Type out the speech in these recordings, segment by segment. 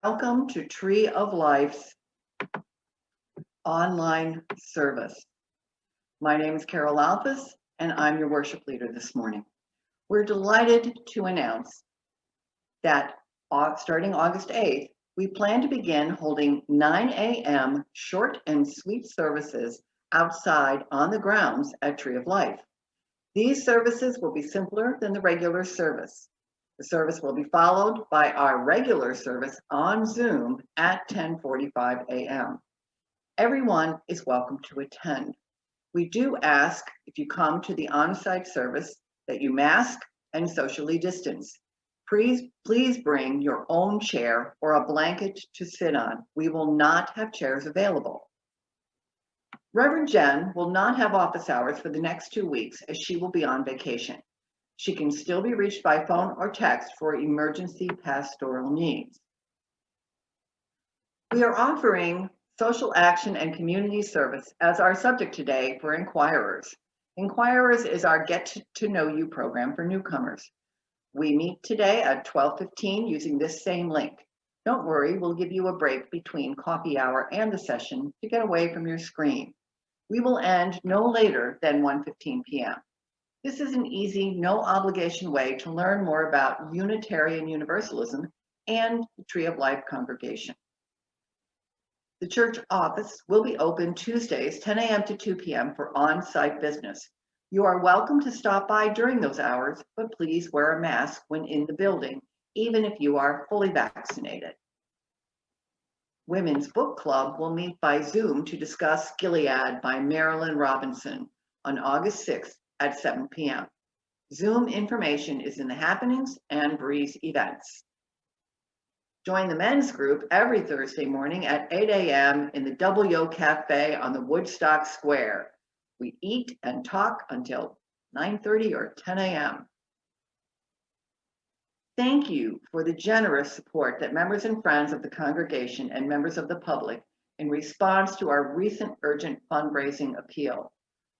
Welcome to Tree of Life's online service. My name is Carol Alfus, and I'm your worship leader this morning. We're delighted to announce that starting August 8th, we plan to begin holding 9 a.m. short and sweet services outside on the grounds at Tree of Life. These services will be simpler than the regular service. The service will be followed by our regular service on Zoom at 10:45 a.m. Everyone is welcome to attend. We do ask, if you come to the on-site service, that you mask and socially distance. Please bring your own chair or a blanket to sit on. We will not have chairs available. Reverend Jen will not have office hours for the next 2 weeks as she will be on vacation. She can still be reached by phone or text for emergency pastoral needs. We are offering social action and community service as our subject today for inquirers. Inquirers is our Get to Know You program for newcomers. We meet today at 12:15 using this same link. Don't worry, we'll give you a break between coffee hour and the session to get away from your screen. We will end no later than 1:15 p.m. This is an easy, no obligation way to learn more about Unitarian Universalism and the Tree of Life congregation. The church office will be open Tuesdays, 10 a.m. to 2 p.m. for on-site business. You are welcome to stop by during those hours, but please wear a mask when in the building, even if you are fully vaccinated. Women's Book Club will meet by Zoom to discuss Gilead by Marilyn Robinson on August 6th at 7 p.m. Zoom information is in the Happenings and Breeze events. Join the men's group every Thursday morning at 8 a.m. in the Double Yo Cafe on the Woodstock Square. We eat and talk until 9:30 or 10 a.m. Thank you for the generous support that members and friends of the congregation and members of the public in response to our recent urgent fundraising appeal.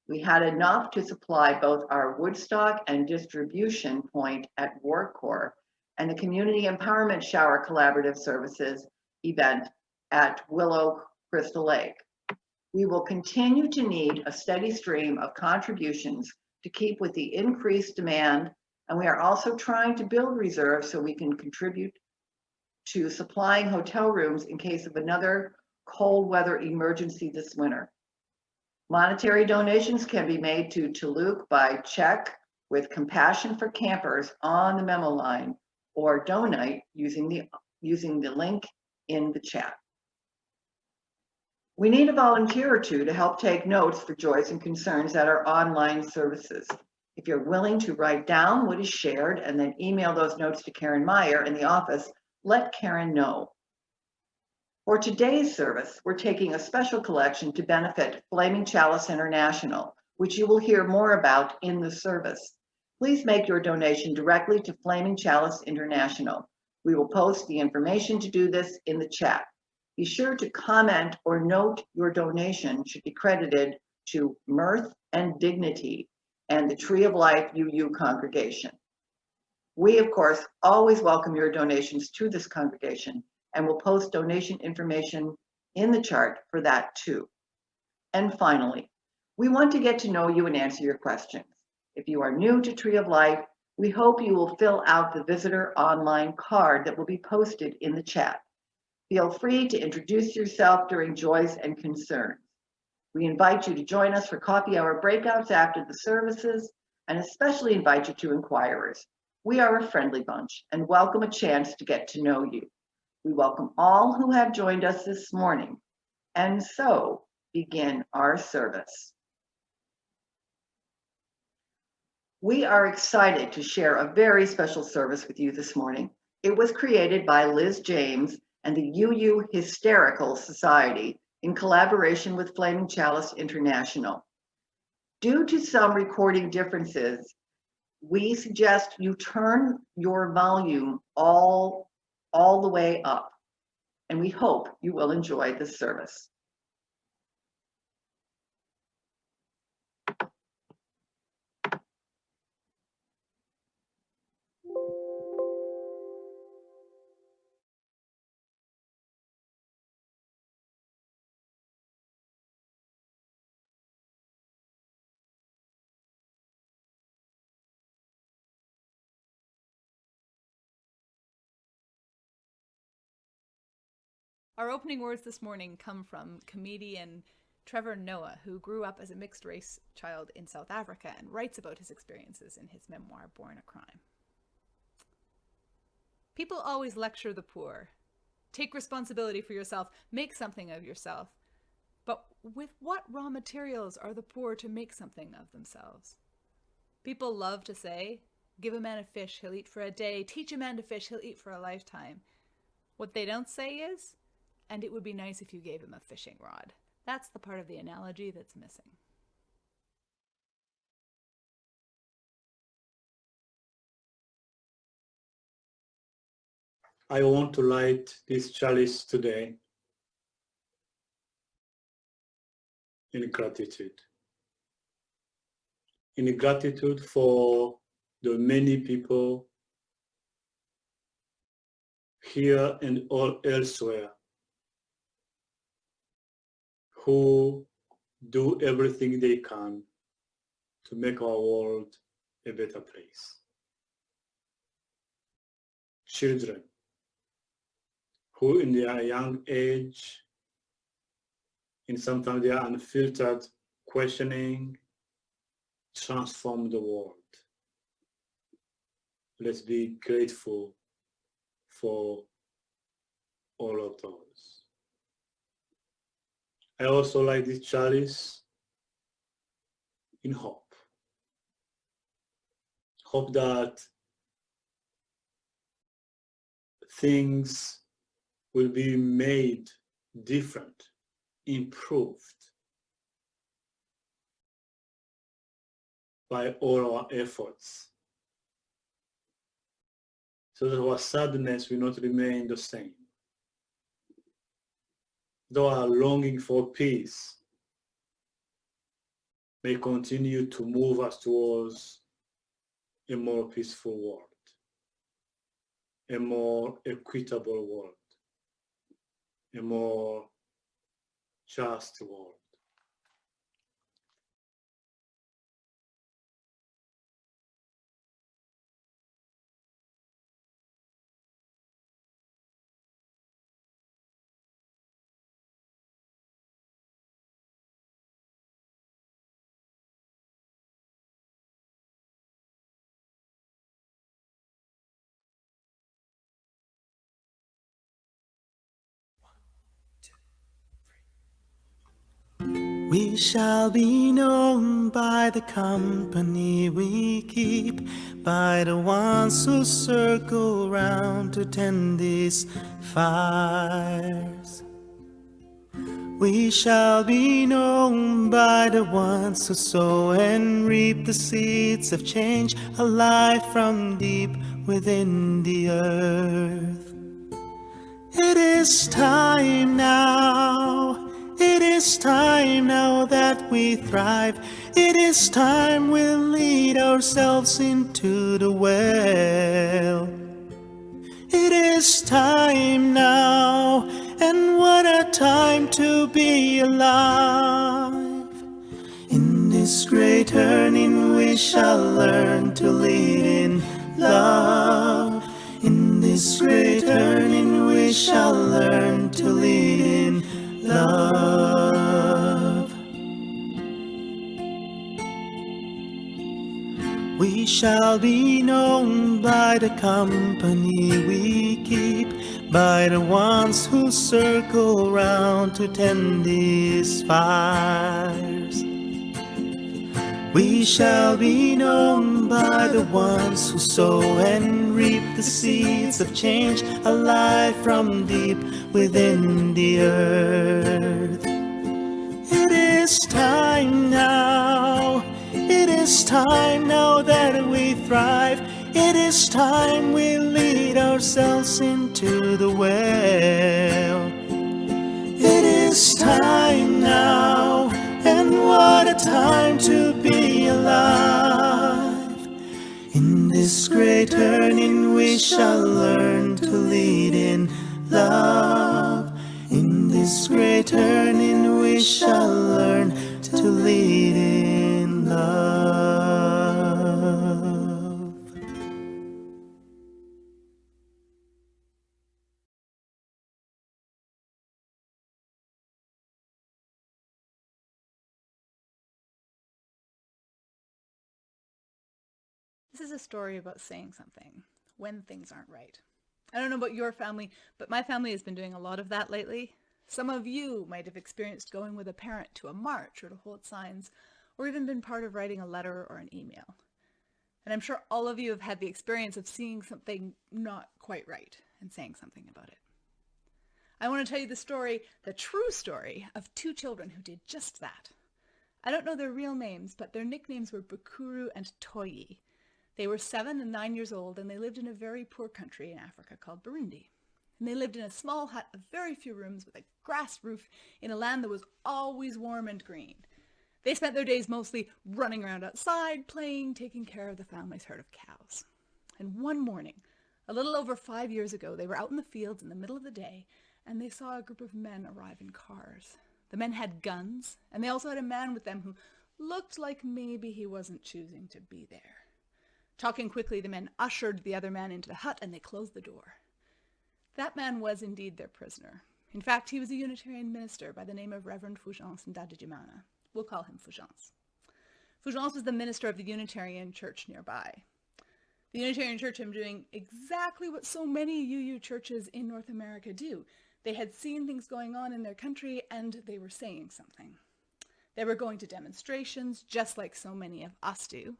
We had enough to supply both our Woodstock and distribution point at WarCorps and the Community Empowerment Shower Collaborative Services event at Willow Crystal Lake. We will continue to need a steady stream of contributions to keep with the increased demand, and we are also trying to build reserves so we can contribute to supplying hotel rooms in case of another cold weather emergency this winter. Monetary donations can be made to Luke by check with Compassion for Campers on the memo line, or donate using the link in the chat. We need a volunteer or two to help take notes for joys and concerns at our online services. If you're willing to write down what is shared and then email those notes to Karen Meyer in the office, let Karen know. For today's service, we're taking a special collection to benefit Flaming Chalice International, which you will hear more about in the service. Please make your donation directly to Flaming Chalice International. We will post the information to do this in the chat. Be sure to comment or note your donation should be credited to Mirth and Dignity and the Tree of Life UU congregation. We, of course, always welcome your donations to this congregation and will post donation information in the chart for that too. And finally, we want to get to know you and answer your questions. If you are new to Tree of Life, we hope you will fill out the visitor online card that will be posted in the chat. Feel free to introduce yourself during joys and concerns. We invite you to join us for coffee hour breakouts after the services, and especially invite you to inquirers. We are a friendly bunch and welcome a chance to get to know you. We welcome all who have joined us this morning, and so begin our service. We are excited to share a very special service with you this morning. It was created by Liz James and the UU Hysterical Society in collaboration with Flaming Chalice International. Due to some recording differences, we suggest you turn your volume all the way up, and we hope you will enjoy this service. Our opening words this morning come from comedian Trevor Noah, who grew up as a mixed-race child in South Africa and writes about his experiences in his memoir, Born a Crime. People always lecture the poor. Take responsibility for yourself. Make something of yourself. But with what raw materials are the poor to make something of themselves? People love to say, give a man a fish, he'll eat for a day. Teach a man to fish, he'll eat for a lifetime. What they don't say is, and it would be nice if you gave him a fishing rod. That's the part of the analogy that's missing. I want to light this chalice today in gratitude. In gratitude for the many people here and all elsewhere who do everything they can to make our world a better place. Children who in their young age, and sometimes their unfiltered questioning, transform the world. Let's be grateful for all of those. I also like this chalice in hope. Hope that things will be made different, improved by all our efforts, so that our sadness will not remain the same. Though our longing for peace may continue to move us towards a more peaceful world, a more equitable world, a more just world. We shall be known by the company we keep, by the ones who circle round to tend these fires. We shall be known by the ones who sow and reap the seeds of change, alive from deep within the earth. It is time now. It is time now that we thrive. It is time we'll lead ourselves into the well. It is time now, and what a time to be alive. In this great turning we shall learn to lead in love. In this great turning we shall learn to lead in love. We shall be known by the company we keep, by the ones who circle round to tend these fires. We shall be known by the ones who sow and reap the seeds of change, alive from deep within the earth. It is time now. It is time now that we thrive. It is time we lead ourselves into the well. It is time now, and what a time to be alive. In this great turning we shall learn to lead in love. In this great turning we shall learn to lead in love. This is a story about saying something when things aren't right. I don't know about your family, but my family has been doing a lot of that lately. Some of you might have experienced going with a parent to a march or to hold signs, or even been part of writing a letter or an email. And I'm sure all of you have had the experience of seeing something not quite right and saying something about it. I want to tell you the story, the true story, of two children who did just that. I don't know their real names, but their nicknames were Bukuru and Toyi. They were 7 and 9 years old, and they lived in a very poor country in Africa called Burundi. And they lived in a small hut of very few rooms with a grass roof in a land that was always warm and green. They spent their days mostly running around outside, playing, taking care of the family's herd of cows. And one morning, a little over 5 years ago, they were out in the fields in the middle of the day, and they saw a group of men arrive in cars. The men had guns, and they also had a man with them who looked like maybe he wasn't choosing to be there. Talking quickly, the men ushered the other man into the hut, and they closed the door. That man was indeed their prisoner. In fact, he was a Unitarian minister by the name of Reverend Fulgence Joanna. We'll call him Fulgence. Fulgence was the minister of the Unitarian church nearby. The Unitarian church had been doing exactly what so many UU churches in North America do. They had seen things going on in their country, and they were saying something. They were going to demonstrations, just like so many of us do.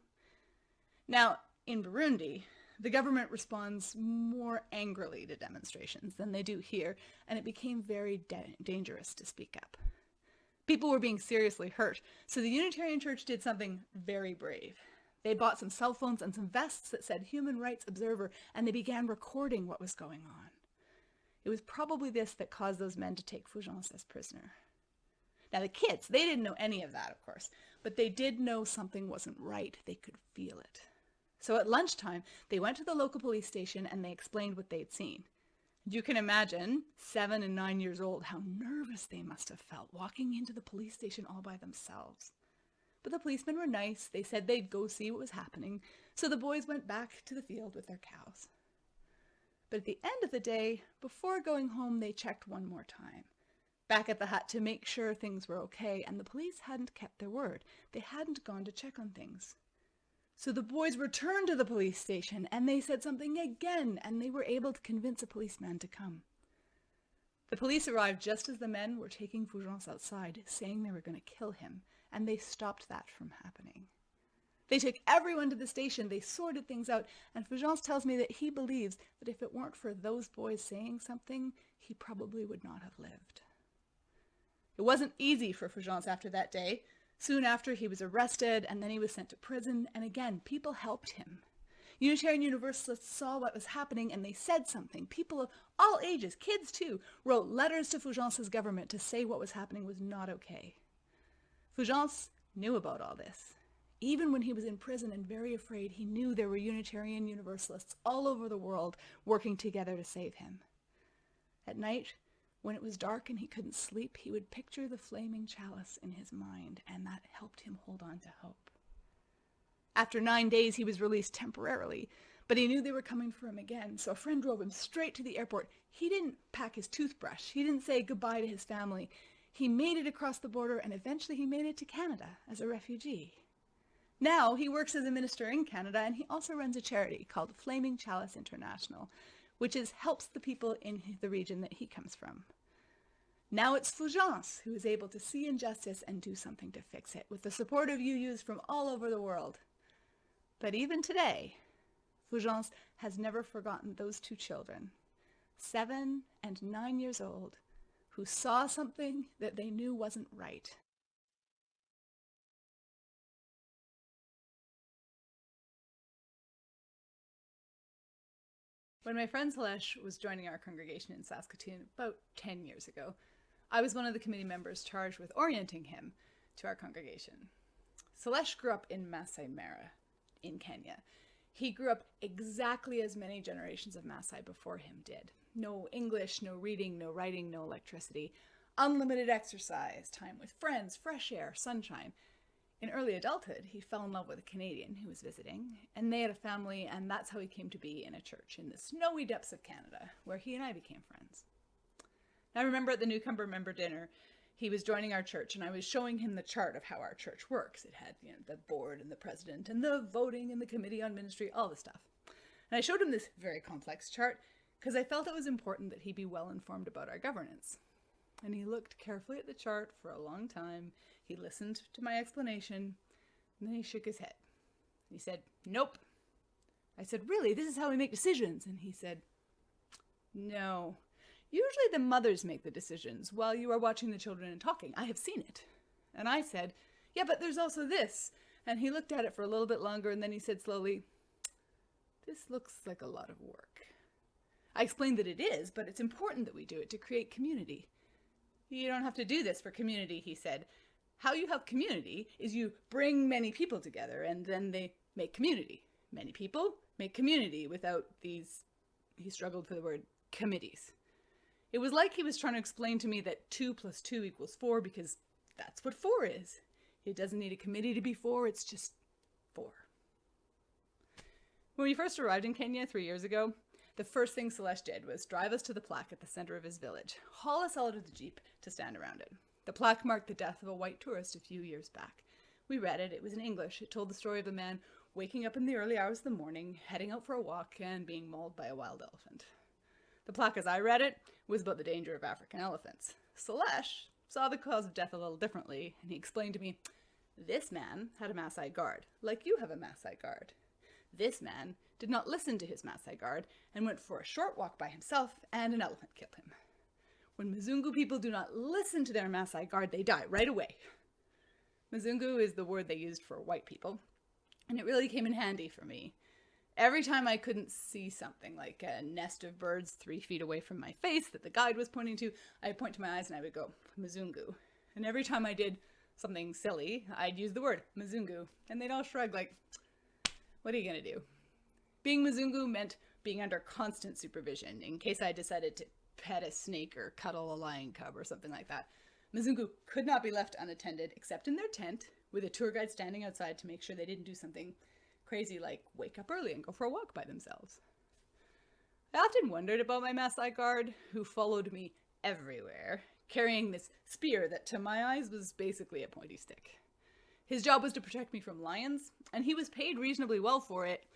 Now, in Burundi, the government responds more angrily to demonstrations than they do here, and it became very dangerous to speak up. People were being seriously hurt, so the Unitarian Church did something very brave. They bought some cell phones and some vests that said Human Rights Observer, and they began recording what was going on. It was probably this that caused those men to take Fulgence as prisoner. Now the kids, they didn't know any of that, of course, but they did know something wasn't right. They could feel it. So at lunchtime, they went to the local police station and they explained what they'd seen. You can imagine, 7 and 9 years old, how nervous they must have felt walking into the police station all by themselves. But the policemen were nice. They said they'd go see what was happening, so the boys went back to the field with their cows. But at the end of the day, before going home, they checked one more time, back at the hut to make sure things were okay, and the police hadn't kept their word. They hadn't gone to check on things. So the boys returned to the police station, and they said something again, and they were able to convince a policeman to come. The police arrived just as the men were taking Fulgence outside, saying they were going to kill him, and they stopped that from happening. They took everyone to the station, they sorted things out, and Fulgence tells me that he believes that if it weren't for those boys saying something, he probably would not have lived. It wasn't easy for Fulgence after that day. Soon after, he was arrested, and then he was sent to prison, and again, people helped him. Unitarian Universalists saw what was happening, and they said something. People of all ages, kids too, wrote letters to Fulgence's government to say what was happening was not okay. Fulgence knew about all this. Even when he was in prison and very afraid, he knew there were Unitarian Universalists all over the world working together to save him. At night, when it was dark and he couldn't sleep, he would picture the flaming chalice in his mind, and that helped him hold on to hope. After 9 days, he was released temporarily, but he knew they were coming for him again, so a friend drove him straight to the airport. He didn't pack his toothbrush. He didn't say goodbye to his family. He made it across the border, and eventually he made it to Canada as a refugee. Now he works as a minister in Canada, and he also runs a charity called Flaming Chalice International, which helps the people in the region that he comes from. Now it's Fulgence who is able to see injustice and do something to fix it, with the support of UUs from all over the world. But even today, Fulgence has never forgotten those two children, 7 and 9 years old, who saw something that they knew wasn't right. When my friend Chalice was joining our congregation in Saskatoon about 10 years ago, I was one of the committee members charged with orienting him to our congregation. Chalice grew up in Masai in Kenya. He grew up exactly as many generations of Masai before him did. No English, no reading, no writing, no electricity, unlimited exercise, time with friends, fresh air, sunshine. In early adulthood, he fell in love with a Canadian who was visiting, and they had a family, and that's how he came to be in a church in the snowy depths of Canada, where he and I became friends. I remember at the newcomer member dinner, he was joining our church, and I was showing him the chart of how our church works. It had, the board and the president and the voting and the committee on ministry, all the stuff. And I showed him this very complex chart because I felt it was important that he be well informed about our governance. And he looked carefully at the chart for a long time. He listened to my explanation, and then he shook his head. He said, "Nope." I said, "Really? This is how we make decisions?" And he said, "No. Usually the mothers make the decisions while you are watching the children and talking. I have seen it." And I said, "Yeah, but there's also this." And he looked at it for a little bit longer, and then he said slowly, "This looks like a lot of work." I explained that it is, but it's important that we do it to create community. "You don't have to do this for community," he said. "How you have community is you bring many people together, and then they make community. Many people make community without these," he struggled for the word, "committees." It was like he was trying to explain to me that 2 + 2 = 4 because that's what 4 is. It doesn't need a committee to be 4, it's just 4. When we first arrived in Kenya 3 years ago, the first thing Celeste did was drive us to the plaque at the center of his village, haul us out of the Jeep to stand around it. The plaque marked the death of a white tourist a few years back. We read it. It was in English. It told the story of a man waking up in the early hours of the morning, heading out for a walk, and being mauled by a wild elephant. The plaque, as I read it, was about the danger of African elephants. Celeste saw the cause of death a little differently, and he explained to me, "This man had a Masai guard, like you have a Masai guard. This man did not listen to his Masai guard and went for a short walk by himself, and an elephant killed him. When Muzungu people do not listen to their Masai guard, they die right away." Muzungu is the word they used for white people, and it really came in handy for me. Every time I couldn't see something like a nest of birds 3 feet away from my face that the guide was pointing to, I'd point to my eyes and I would go, "Muzungu." And every time I did something silly, I'd use the word Muzungu, and they'd all shrug like, "What are you gonna do?" Being Muzungu meant being under constant supervision in case I decided to pet a snake or cuddle a lion cub or something like that. Muzungu could not be left unattended except in their tent with a tour guide standing outside to make sure they didn't do something crazy like wake up early and go for a walk by themselves. I often wondered about my Masai guard, who followed me everywhere, carrying this spear that to my eyes was basically a pointy stick. His job was to protect me from lions, and he was paid reasonably well for it,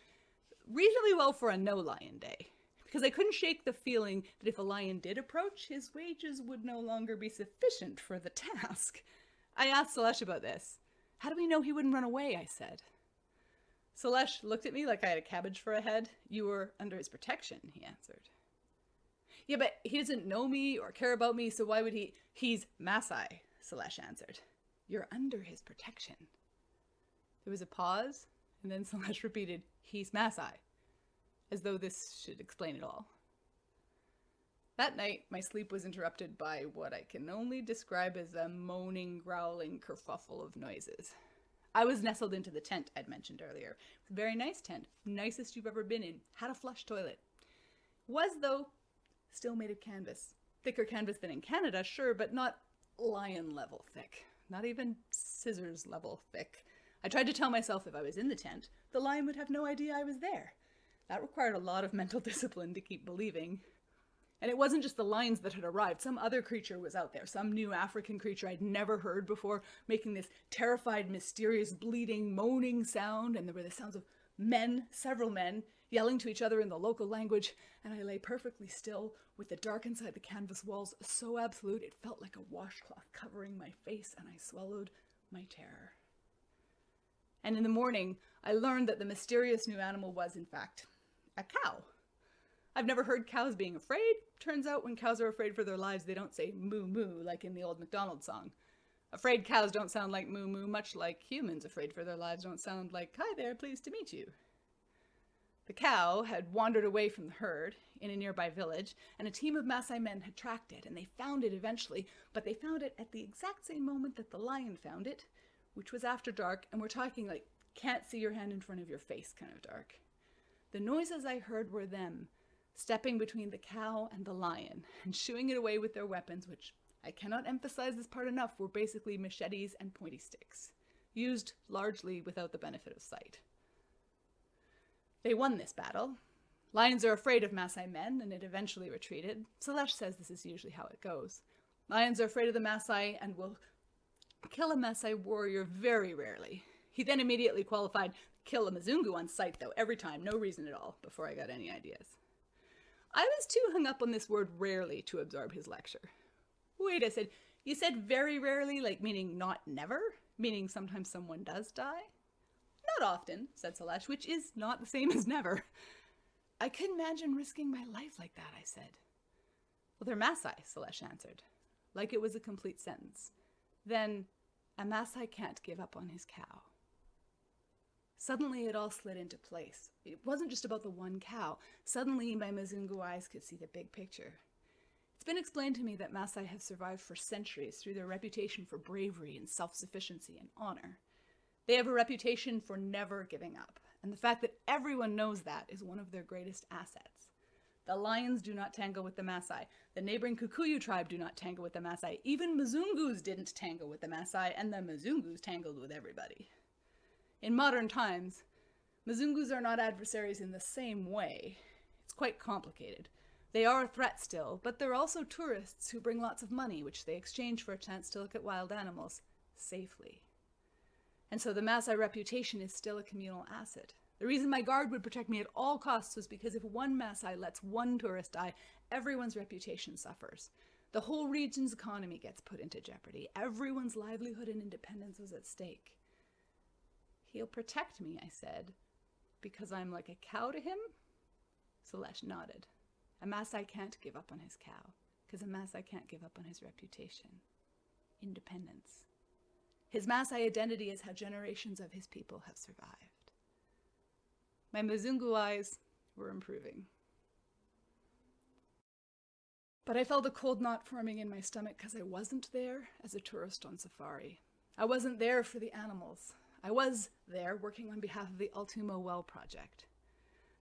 reasonably well for a no-lion day, because I couldn't shake the feeling that if a lion did approach, his wages would no longer be sufficient for the task. I asked Celeste about this. "How do we know he wouldn't run away?" I said. Celeste looked at me like I had a cabbage for a head. "You were under his protection," he answered. "Yeah, but he doesn't know me or care about me, so why would he?" "He's Masai," Celeste answered. "You're under his protection." There was a pause, and then Celeste repeated, "He's Masai," as though this should explain it all. That night, my sleep was interrupted by what I can only describe as a moaning, growling kerfuffle of noises. I was nestled into the tent I'd mentioned earlier. It was a very nice tent, nicest you've ever been in, had a flush toilet. Was, though, still made of canvas. Thicker canvas than in Canada, sure, but not lion-level thick. Not even scissors-level thick. I tried to tell myself if I was in the tent, the lion would have no idea I was there. That required a lot of mental discipline to keep believing. And it wasn't just the lions that had arrived. Some other creature was out there, some new African creature I'd never heard before, making this terrified, mysterious, bleating, moaning sound, and there were the sounds of men, several men, yelling to each other in the local language, and I lay perfectly still, with the dark inside the canvas walls so absolute it felt like a washcloth covering my face, and I swallowed my terror. And in the morning, I learned that the mysterious new animal was, in fact, a cow. I've never heard cows being afraid. Turns out when cows are afraid for their lives, they don't say moo moo like in the old MacDonald song. Afraid cows don't sound like moo moo, much like humans afraid for their lives don't sound like, "Hi there, pleased to meet you." The cow had wandered away from the herd in a nearby village, and a team of Masai men had tracked it, and they found it eventually, but they found it at the exact same moment that the lion found it, which was after dark, and we're talking like can't see your hand in front of your face kind of dark. The noises I heard were them stepping between the cow and the lion and shooing it away with their weapons, which I cannot emphasize this part enough, were basically machetes and pointy sticks, used largely without the benefit of sight. They won this battle. Lions are afraid of Masai men, and it eventually retreated. Celeste says this is usually how it goes. Lions are afraid of the Masai and will kill a Masai warrior very rarely. He then immediately qualified kill a Muzungu on sight, though, every time, no reason at all, before I got any ideas. I was too hung up on this word rarely to absorb his lecture. Wait, I said, you said very rarely, like meaning not never? Meaning sometimes someone does die? Not often, said Celeste, which is not the same as never. I couldn't imagine risking my life like that, I said. Well, they're Masai, Celeste answered, like it was a complete sentence. Then, a Masai can't give up on his cow. Suddenly it all slid into place. It wasn't just about the one cow. Suddenly my Muzungu eyes could see the big picture. It's been explained to me that Masai have survived for centuries through their reputation for bravery and self-sufficiency and honor. They have a reputation for never giving up, and the fact that everyone knows that is one of their greatest assets. The lions do not tangle with the Masai. The neighboring Kikuyu tribe do not tangle with the Masai. Even Muzungus didn't tangle with the Masai, and the Muzungus tangled with everybody. In modern times, Muzungus are not adversaries in the same way. It's quite complicated. They are a threat still, but they're also tourists who bring lots of money, which they exchange for a chance to look at wild animals safely. And so the Masai reputation is still a communal asset. The reason my guard would protect me at all costs was because if one Masai lets one tourist die, everyone's reputation suffers. The whole region's economy gets put into jeopardy. Everyone's livelihood and independence is at stake. He'll protect me, I said, because I'm like a cow to him? Celeste nodded. A Masai can't give up on his cow, because a Masai can't give up on his reputation. Independence. His Masai identity is how generations of his people have survived. My Muzungu eyes were improving. But I felt a cold knot forming in my stomach because I wasn't there as a tourist on safari. I wasn't there for the animals. I was there working on behalf of the Altumo Well Project.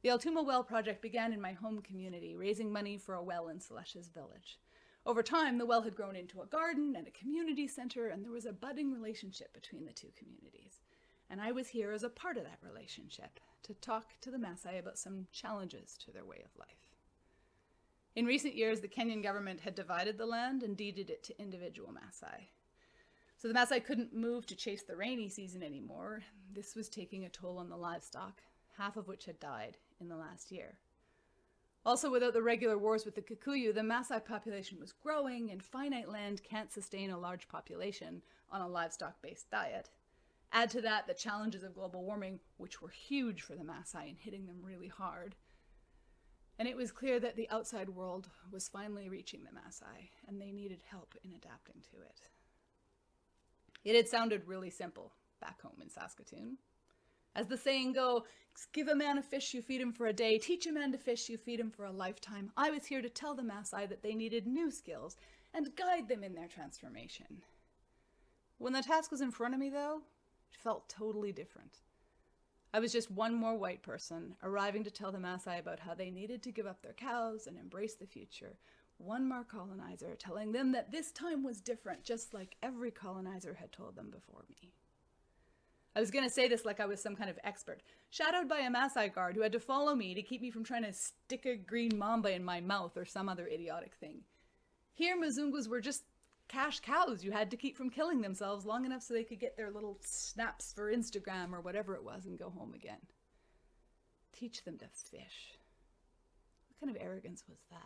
The Altumo Well Project began in my home community, raising money for a well in Celeste's village. Over time, the well had grown into a garden and a community center, and there was a budding relationship between the two communities. And I was here as a part of that relationship to talk to the Masai about some challenges to their way of life. In recent years, the Kenyan government had divided the land and deeded it to individual Masai. So the Masai couldn't move to chase the rainy season anymore. This was taking a toll on the livestock, half of which had died in the last year. Also, without the regular wars with the Kikuyu, the Masai population was growing, and finite land can't sustain a large population on a livestock-based diet. Add to that the challenges of global warming, which were huge for the Masai and hitting them really hard. And it was clear that the outside world was finally reaching the Masai, and they needed help in adapting to it. It had sounded really simple back home in Saskatoon. As the saying goes, give a man a fish, you feed him for a day. Teach a man to fish, you feed him for a lifetime. I was here to tell the Masai that they needed new skills and guide them in their transformation. When the task was in front of me, though, it felt totally different. I was just one more white person arriving to tell the Masai about how they needed to give up their cows and embrace the future. One more colonizer telling them that this time was different, just like every colonizer had told them before me. I was going to say this like I was some kind of expert, shadowed by a Masai guard who had to follow me to keep me from trying to stick a green mamba in my mouth or some other idiotic thing. Here, Muzungus were just cash cows you had to keep from killing themselves long enough so they could get their little snaps for Instagram or whatever it was and go home again. Teach them to fish. What kind of arrogance was that?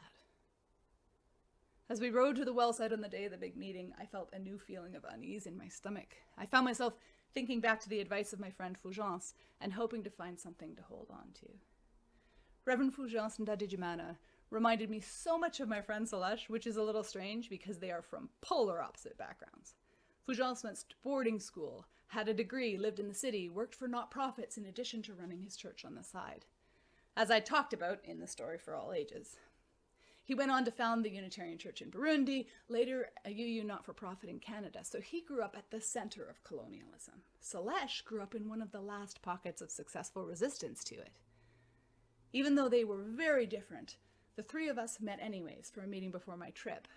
As we rode to the well site on the day of the big meeting, I felt a new feeling of unease in my stomach. I found myself thinking back to the advice of my friend Fulgence and hoping to find something to hold on to. Reverend Fulgence and Joanna reminded me so much of my friend Celeste, which is a little strange because they are from polar opposite backgrounds. Fulgence went to boarding school, had a degree, lived in the city, worked for not-profits in addition to running his church on the side, as I talked about in the story for all ages. He went on to found the Unitarian Church in Burundi, later a UU not-for-profit in Canada, so he grew up at the center of colonialism. Celeste grew up in one of the last pockets of successful resistance to it. Even though they were very different, the three of us met anyways for a meeting before my trip.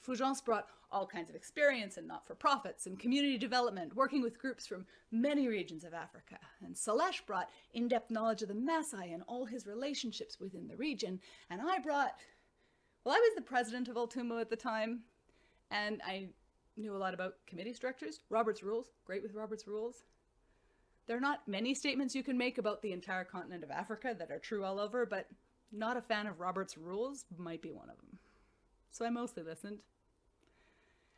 Fulgence brought all kinds of experience in not-for-profits and community development, working with groups from many regions of Africa. And Celeste brought in-depth knowledge of the Masai and all his relationships within the region. And I brought, well, I was the president of Altumo at the time, And I knew a lot about committee structures. Robert's Rules, great with Robert's Rules. There are not many statements you can make about the entire continent of Africa that are true all over, but not a fan of Robert's Rules might be one of them. So I mostly listened.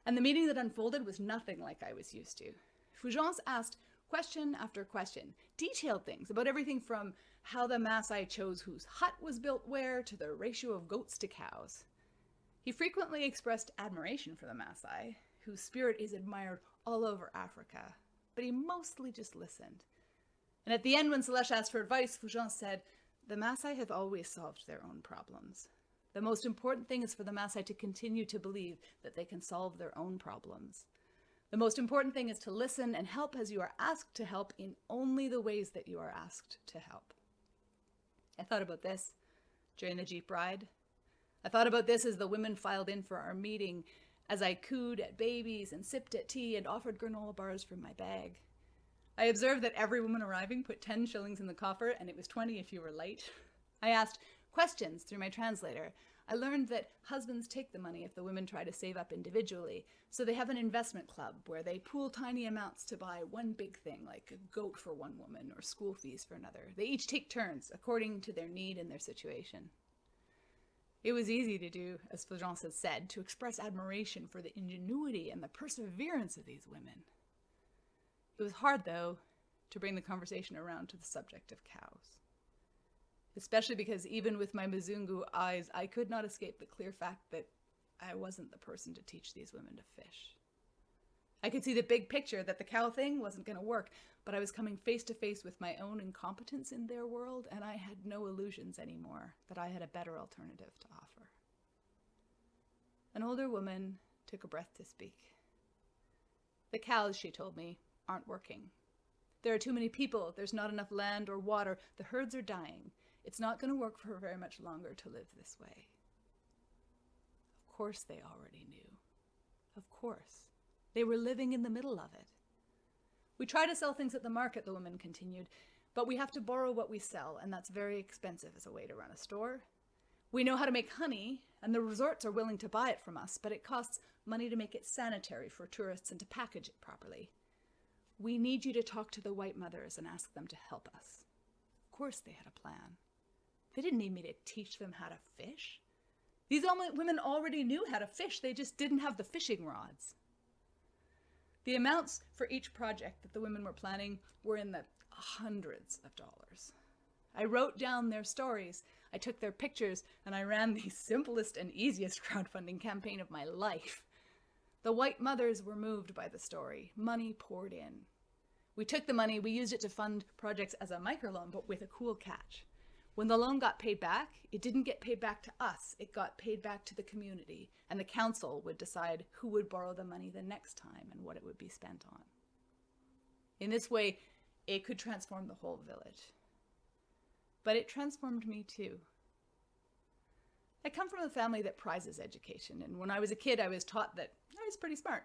And the meeting that unfolded was nothing like I was used to. Fulgence asked question after question, detailed things about everything from how the Masai chose whose hut was built where to the ratio of goats to cows. He frequently expressed admiration for the Masai, whose spirit is admired all over Africa, but he mostly just listened. And at the end, when Celeste asked for advice, Fulgence said, the Masai have always solved their own problems. The most important thing is for the Masai to continue to believe that they can solve their own problems. The most important thing is to listen and help as you are asked to help in only the ways that you are asked to help. I thought about this during the Jeep ride. I thought about this as the women filed in for our meeting, as I cooed at babies and sipped at tea and offered granola bars from my bag. I observed that every woman arriving put 10 shillings in the coffer, and it was 20 if you were late. I asked questions through my translator. I learned that husbands take the money if the women try to save up individually, so they have an investment club where they pool tiny amounts to buy one big thing, like a goat for one woman or school fees for another. They each take turns according to their need and their situation. It was easy to do, as Fulgence has said, to express admiration for the ingenuity and the perseverance of these women. It was hard, though, to bring the conversation around to the subject of cows. Especially because even with my Muzungu eyes, I could not escape the clear fact that I wasn't the person to teach these women to fish. I could see the big picture that the cow thing wasn't going to work, but I was coming face to face with my own incompetence in their world, and I had no illusions anymore that I had a better alternative to offer. An older woman took a breath to speak. The cows, she told me, aren't working. There are too many people, there's not enough land or water, the herds are dying. It's not going to work for very much longer to live this way. Of course they already knew. Of course. They were living in the middle of it. We try to sell things at the market, the woman continued, but we have to borrow what we sell, and that's very expensive as a way to run a store. We know how to make honey, and the resorts are willing to buy it from us, but it costs money to make it sanitary for tourists and to package it properly. We need you to talk to the white mothers and ask them to help us. Of course they had a plan. They didn't need me to teach them how to fish. These women already knew how to fish, they just didn't have the fishing rods. The amounts for each project that the women were planning were in the hundreds of dollars. I wrote down their stories, I took their pictures, and I ran the simplest and easiest crowdfunding campaign of my life. The white mothers were moved by the story. Money poured in. We took the money, we used it to fund projects as a microloan, but with a cool catch. When the loan got paid back, it didn't get paid back to us, it got paid back to the community, and the council would decide who would borrow the money the next time and what it would be spent on. In this way, it could transform the whole village. But it transformed me too. I come from a family that prizes education, and when I was a kid, I was taught that I was pretty smart.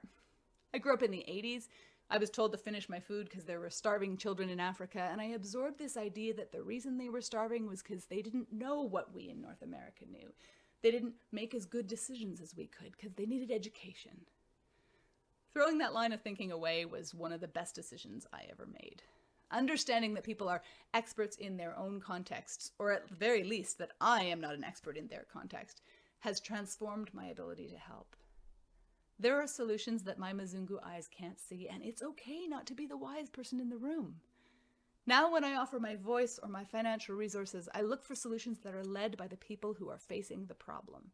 I grew up in the 80s. I was told to finish my food because there were starving children in Africa, and I absorbed this idea that the reason they were starving was because they didn't know what we in North America knew. They didn't make as good decisions as we could because they needed education. Throwing that line of thinking away was one of the best decisions I ever made. Understanding that people are experts in their own contexts, or at the very least that I am not an expert in their context, has transformed my ability to help. There are solutions that my Muzungu eyes can't see, and it's okay not to be the wise person in the room. Now when I offer my voice or my financial resources, I look for solutions that are led by the people who are facing the problem.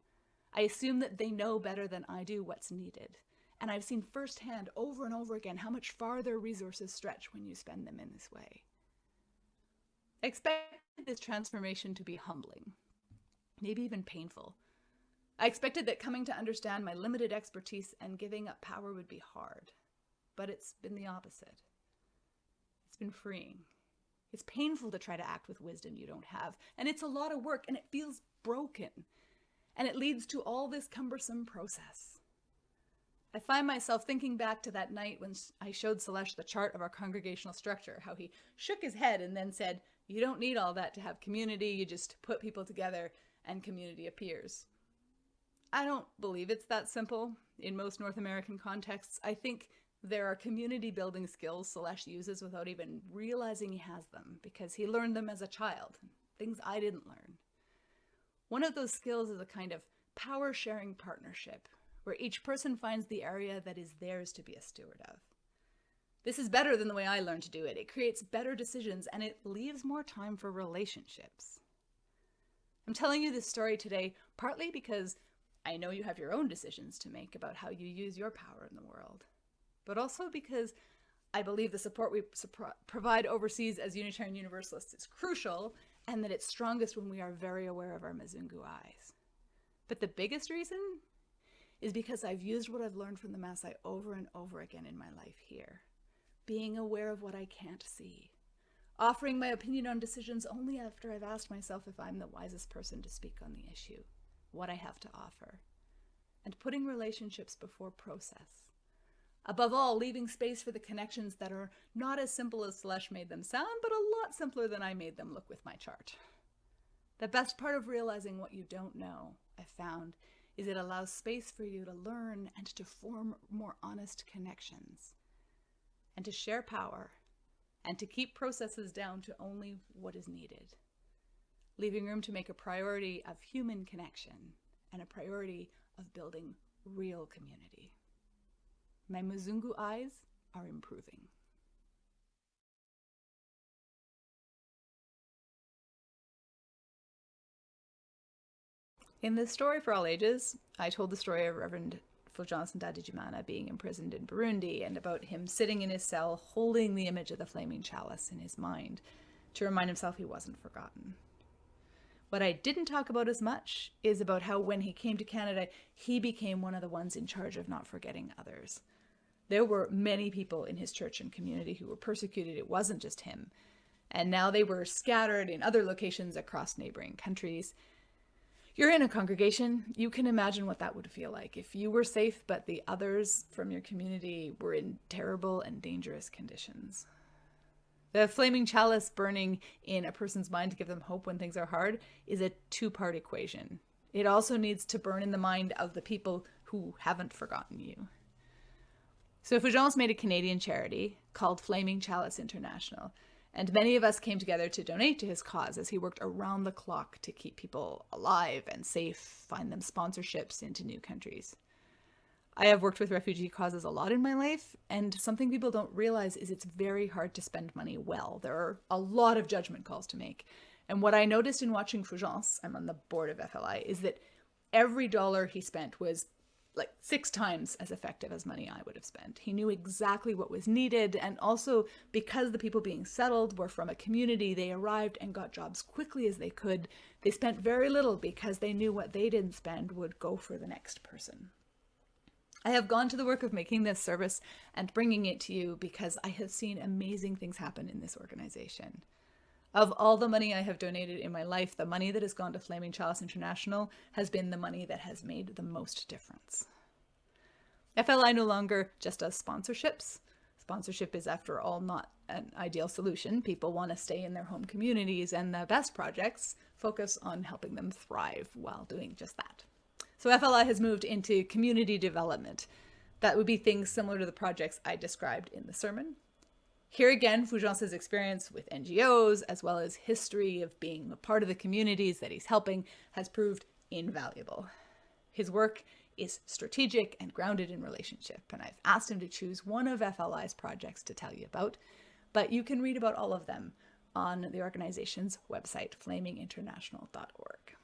I assume that they know better than I do what's needed. And I've seen firsthand over and over again how much farther resources stretch when you spend them in this way. I expected this transformation to be humbling, maybe even painful. I expected that coming to understand my limited expertise and giving up power would be hard, but it's been the opposite. It's been freeing. It's painful to try to act with wisdom you don't have, and it's a lot of work, and it feels broken, and it leads to all this cumbersome process. I find myself thinking back to that night when I showed Celeste the chart of our congregational structure, how he shook his head and then said, "You don't need all that to have community, you just put people together and community appears." I don't believe it's that simple in most North American contexts. I think there are community building skills Celeste uses without even realizing he has them because he learned them as a child, things I didn't learn. One of those skills is a kind of power sharing partnership where each person finds the area that is theirs to be a steward of. This is better than the way I learned to do it. It creates better decisions and it leaves more time for relationships. I'm telling you this story today partly because I know you have your own decisions to make about how you use your power in the world, but also because I believe the support we provide overseas as Unitarian Universalists is crucial and that it's strongest when we are very aware of our Muzungu eyes. But the biggest reason is because I've used what I've learned from the Masai over and over again in my life here. Being aware of what I can't see. Offering my opinion on decisions only after I've asked myself if I'm the wisest person to speak on the issue, what I have to offer. And putting relationships before process. Above all, leaving space for the connections that are not as simple as Celeste made them sound, but a lot simpler than I made them look with my chart. The best part of realizing what you don't know, I found, is it allows space for you to learn and to form more honest connections, and to share power, and to keep processes down to only what is needed, leaving room to make a priority of human connection and a priority of building real community. My Muzungu eyes are improving. In this story for all ages, I told the story of Reverend Fulgence Ndadijimana being imprisoned in Burundi and about him sitting in his cell holding the image of the flaming chalice in his mind to remind himself he wasn't forgotten. What I didn't talk about as much is about how when he came to Canada, he became one of the ones in charge of not forgetting others. There were many people in his church and community who were persecuted. It wasn't just him. And now they were scattered in other locations across neighboring countries. You're in a congregation, you can imagine what that would feel like if you were safe, but the others from your community were in terrible and dangerous conditions. The flaming chalice burning in a person's mind to give them hope when things are hard is a two-part equation. It also needs to burn in the mind of the people who haven't forgotten you. So Fulgence made a Canadian charity called Flaming Chalice International, and many of us came together to donate to his cause as he worked around the clock to keep people alive and safe, find them sponsorships into new countries. I have worked with refugee causes a lot in my life, and something people don't realize is it's very hard to spend money well. There are a lot of judgment calls to make. And what I noticed in watching Fulgence, I'm on the board of FLI, is that every dollar he spent was like 6 times as effective as money I would have spent. He knew exactly what was needed, and also because the people being settled were from a community, they arrived and got jobs quickly as they could. They spent very little because they knew what they didn't spend would go for the next person. I have gone to the work of making this service and bringing it to you because I have seen amazing things happen in this organization. Of all the money I have donated in my life, the money that has gone to Flaming Chalice International has been the money that has made the most difference. FLI no longer just does sponsorships. Sponsorship is, after all, not an ideal solution. People want to stay in their home communities, and the best projects focus on helping them thrive while doing just that. So FLI has moved into community development. That would be things similar to the projects I described in the sermon. Here again, Fulgence's experience with NGOs, as well as history of being a part of the communities that he's helping, has proved invaluable. His work is strategic and grounded in relationship, and I've asked him to choose one of FLI's projects to tell you about, but you can read about all of them on the organization's website, flaminginternational.org.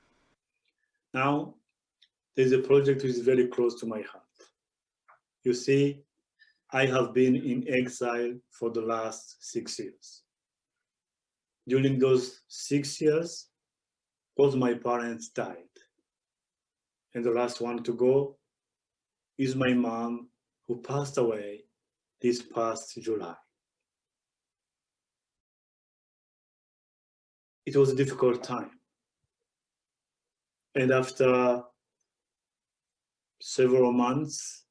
Now, there's a project which is very close to my heart. You see, I have been in exile for the last 6 years. During those 6 years, both my parents died. And the last one to go is my mom, who passed away this past July. It was a difficult time. And after several months,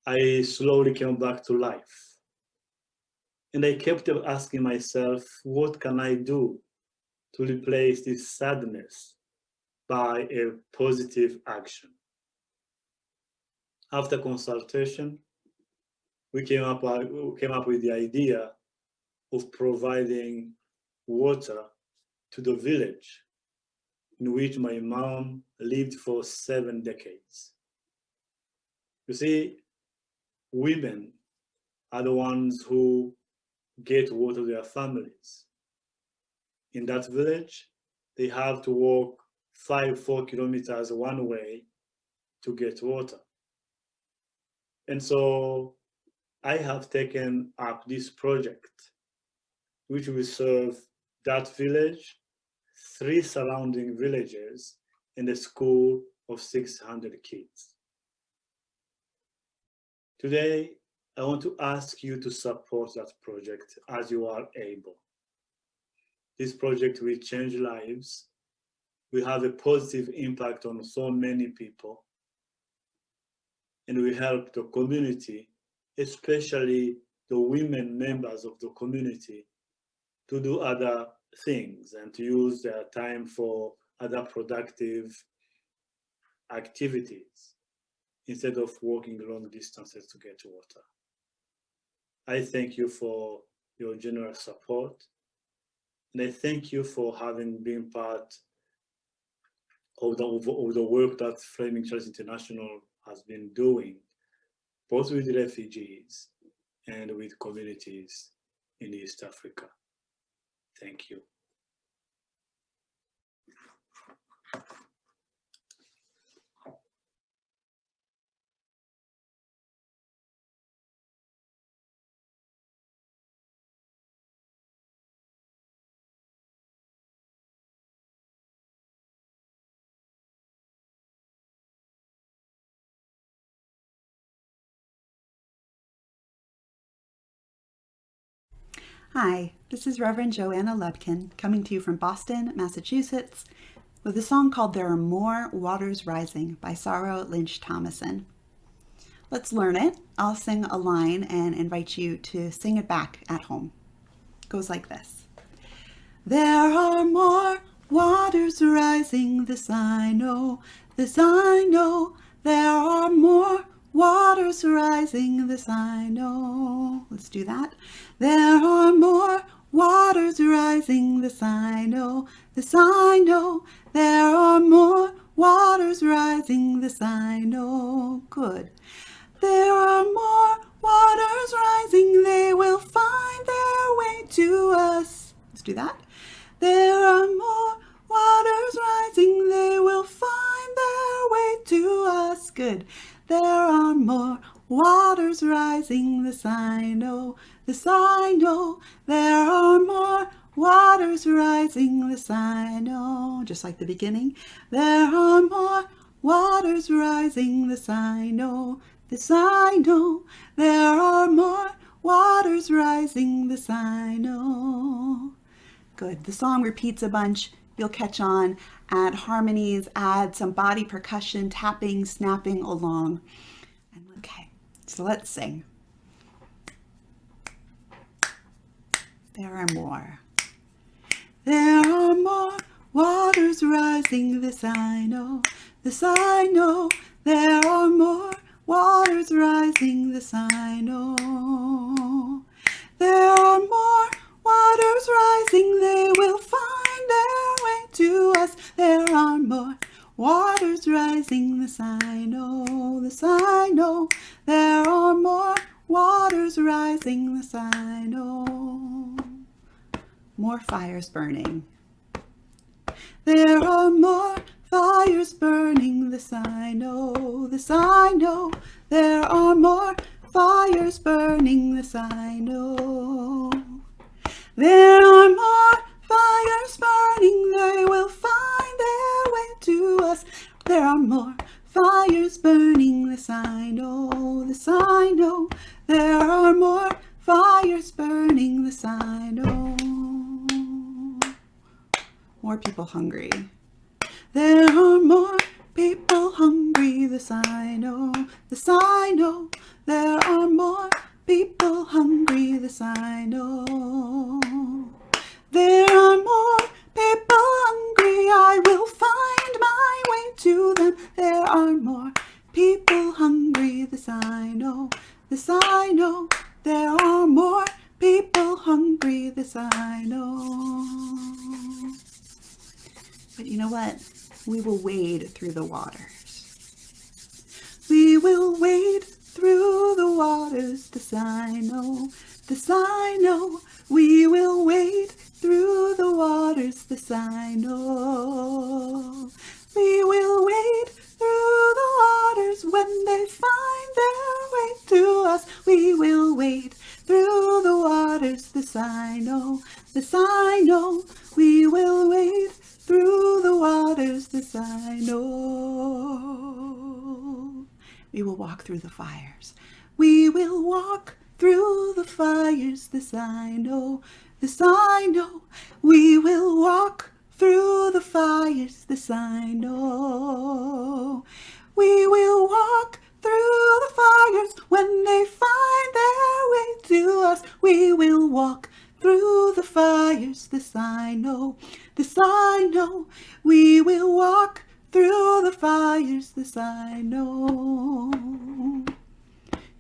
I slowly came back to life. And I kept asking myself, what can I do to replace this sadness by a positive action. After consultation, we came up with the idea of providing water to the village in which my mom lived for 7 decades. You see, women are the ones who get water to their families. In that village, they have to walk 4 kilometers one way to get water. And so I have taken up this project, which will serve that village, 3 surrounding villages, and a school of 600 kids. Today, I want to ask you to support that project as you are able. This project will change lives, will have a positive impact on so many people, and will help the community, especially the women members of the community, to do other things and to use their time for other productive activities instead of walking long distances to get water. I thank you for your generous support, and I thank you for having been part of the work that Flaming Chalice International has been doing, both with refugees and with communities in East Africa. Thank you. Hi, this is Reverend Joanna Lubkin coming to you from Boston, Massachusetts, with a song called There Are More Waters Rising by Saro, Lynch-Thomason. Let's learn it. I'll sing a line and invite you to sing it back at home. It goes like this. There are more waters rising, this I know, this I know. There are more waters rising, this I know. Let's do that. There are more waters rising, this I know, this I know. There are more waters rising, this I know. Good. There are more waters rising, they will find their way to us. Let's do that. There are more waters rising, they will find their way to us. Good. There are more waters rising, this I know, this I know. There are more waters rising, this I know. Just like the beginning. There are more waters rising, this I know, this I know. There are more waters rising, this I know. Good. The song repeats a bunch. You'll catch on, add harmonies, add some body percussion, tapping, snapping along. Okay, so let's sing. There are more. There are more waters rising, this I know, this I know. There are more waters rising, this I know. There are more waters rising, they will find their way to us. There are more waters rising, this I know, this I know. There are more waters rising, this I know. More fires burning. There are more fires burning, this I know, this I know. There are more fires burning, this I know. There are more fires burning, they will find their way to us. There are more fires burning, this I know, this I know. There are more fires burning, this I know. More people hungry. There are more people hungry, this I know, this I know. There are more people hungry, this I know. There are more people hungry, I will find my this I know, this I know. There are more people hungry, this I know. But you know what? We will wade through the waters. We will wade through the waters, this I know, this I know. We will wade through the waters, this I know. We will wade through the waters when they find their way to us. We will wade through the waters, this I know, this I know. We will wade through the waters, this I know. We will walk through the fires. We will walk through the fires, this I know, this I know. We will walk through the fires, this I know. We will walk through the fires when they find their way to us. We will walk through the fires, this I know, this I know. We will walk through the fires, this I know.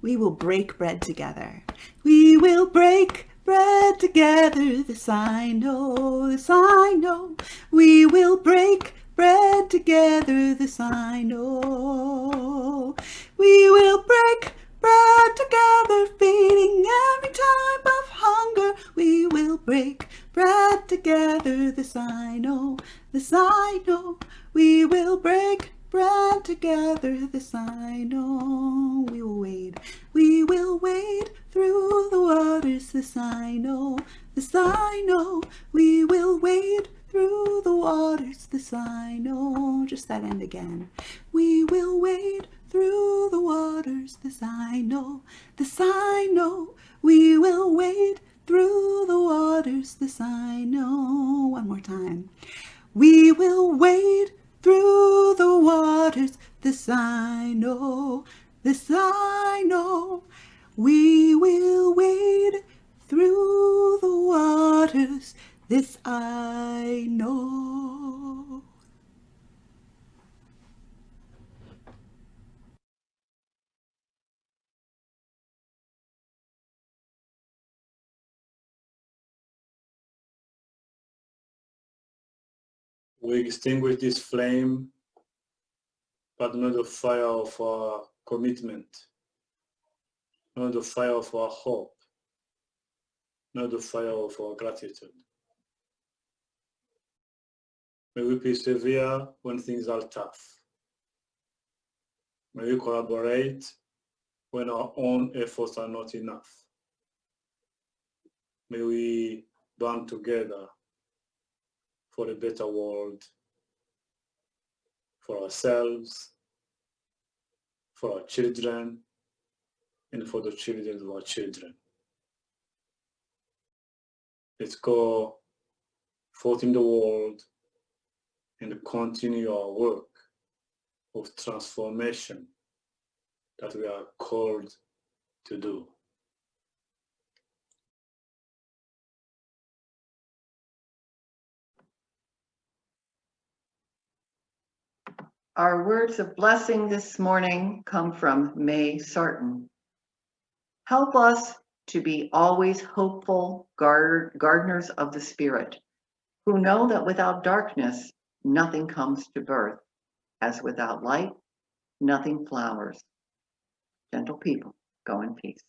We will break bread together. We will break bread together, this I know, this I know. We will break bread together, this I know. We will break bread together, feeding every type of hunger. We will break bread together, this I know, this I know. We will break bread together, this I know. We will wade through the waters, this I know, this I know. We will wade through the waters, this I know. Just that end again. We will wade through the waters, this I know, this I know. We will wade through the waters, this I know. One more time. We will wade through the waters, this I know, this I know. We will wade through the waters, this I know. We extinguish this flame, but not the fire of our commitment, not the fire of our hope, not the fire of our gratitude. May we persevere when things are tough. May we collaborate when our own efforts are not enough. May we band together for a better world, for ourselves, for our children, and for the children of our children. Let's go forth in the world and continue our work of transformation that we are called to do. Our words of blessing this morning come from May Sarton. Help us to be always hopeful gardeners of the Spirit, who know that without darkness, nothing comes to birth, as without light, nothing flowers. Gentle people, go in peace.